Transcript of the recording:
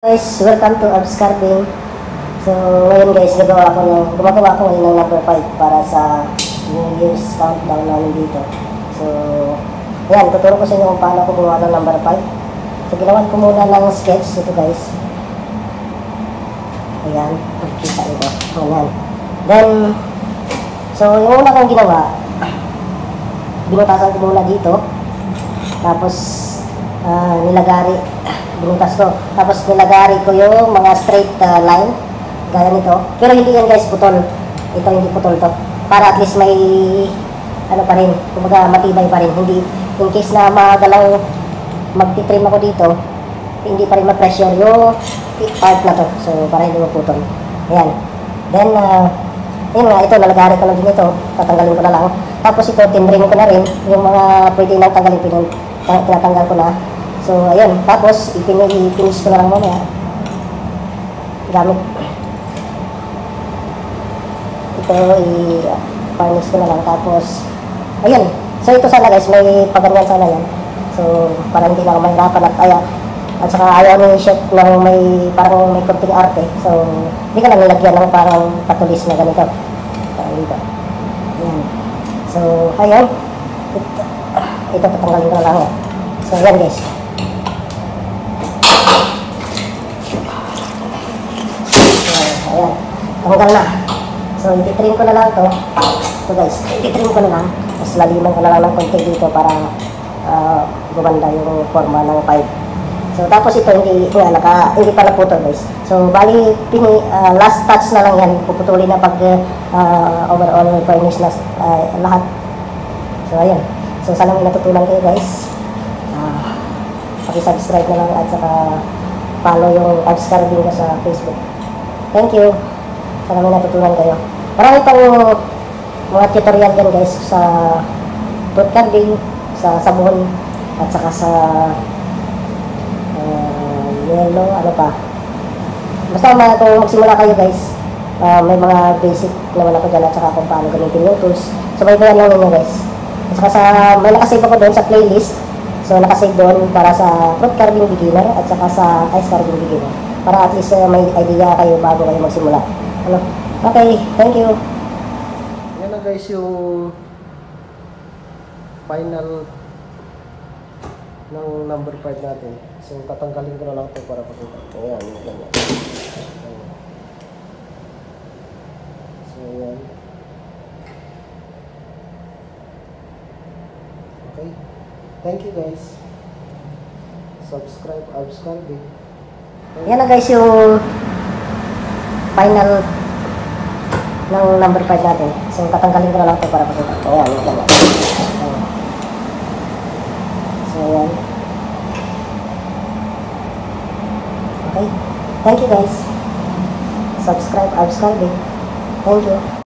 Guys, welcome to Abs Carving. So, ngayon guys, gumagawa ko ngayon ng number 5 para sa New Year's countdown namin dito. So, ayan, tuturo ko sa inyo kung paano ko gumawa ng number 5. So, ginawan ko muna ng sketch ito guys. Ayan, magkita ito. Ayan. Then, so, yung una kong ginawa, binutasan ko muna dito. Tapos, nilagari. Binutas ko. Tapos nilagari ko yung mga straight line. Gaya nito. Pero hindi yan guys putol. Ito hindi putol to. Para at least may ano pa rin. Kumbaga matibay pa rin. Hindi, in case na magalaw magtitrim ako dito, hindi pa rin ma-pressure yung part na to. So para hindi maputol. Ayan. Then, yun nga, ito nalagari ko lang din ito. Tatanggalin ko na lang. Tapos ito, tinrim ko na rin. Yung mga pwede nang tanggalin, tinatanggal ko na. So, ayun. Tapos, finish ko na lang mamaya. Gamit. Ito, i-varnish ko na lang. Tapos, ayun. So, ito sana guys, may paganyan sana yan. So, para hindi na ako mahirapan at saka ayaw ni chef ng parang may konting arte. So, hindi ka lang nilagyan ng parang patulis na ganito. Parang dito. Ayan. So, ayun. Ito, tatanggalin ko na lang. So, ayan guys. Ayan, tanggal na. So, ititrim ko na lang to. So guys, ititrim ko na lang. Tapos laliman ko na lang ng konti dito para gumanda yung forma ng pipe. So, tapos ito hindi pa naputol guys. So, bali, last touch na lang yan. Puputulin na pag overall furnish na lahat. So, ayan. So, sana may natutunan kayo guys. Paki-subscribe na lang at saka follow yung Abs Carving ko sa Facebook. Thank you. Sana may natutunan kayo. Marami pang mga tutorial yan guys sa food carving, sa sabon, at saka sa yellow, ano pa. Basta kung magsimula kayo guys, may mga basic naman ako dyan at saka kung paano gamitin yung tools. So, may bayan lang ninyo guys. At saka may nakasave ako doon sa playlist. So, nakasave doon para sa fruit carving beginner at saka sa ice carving beginner. Para at least may idea kayo bago kayo magsimula. Ano? Okay, thank you. Yan na guys yung final ng number 5 natin. So, tatanggalin ko na lang ito para pakita. Ayan, ganyan. So, ayan. Okay. Thank you guys. Subscribe Abs Carving. Yan na guys yung final ng number 5 natin. So, tatanggalin ko na lang ito para pakita. Ayan, ganyan. So, ayan. Okay. Thank you guys. Subscribe Abs Carving. Thank you.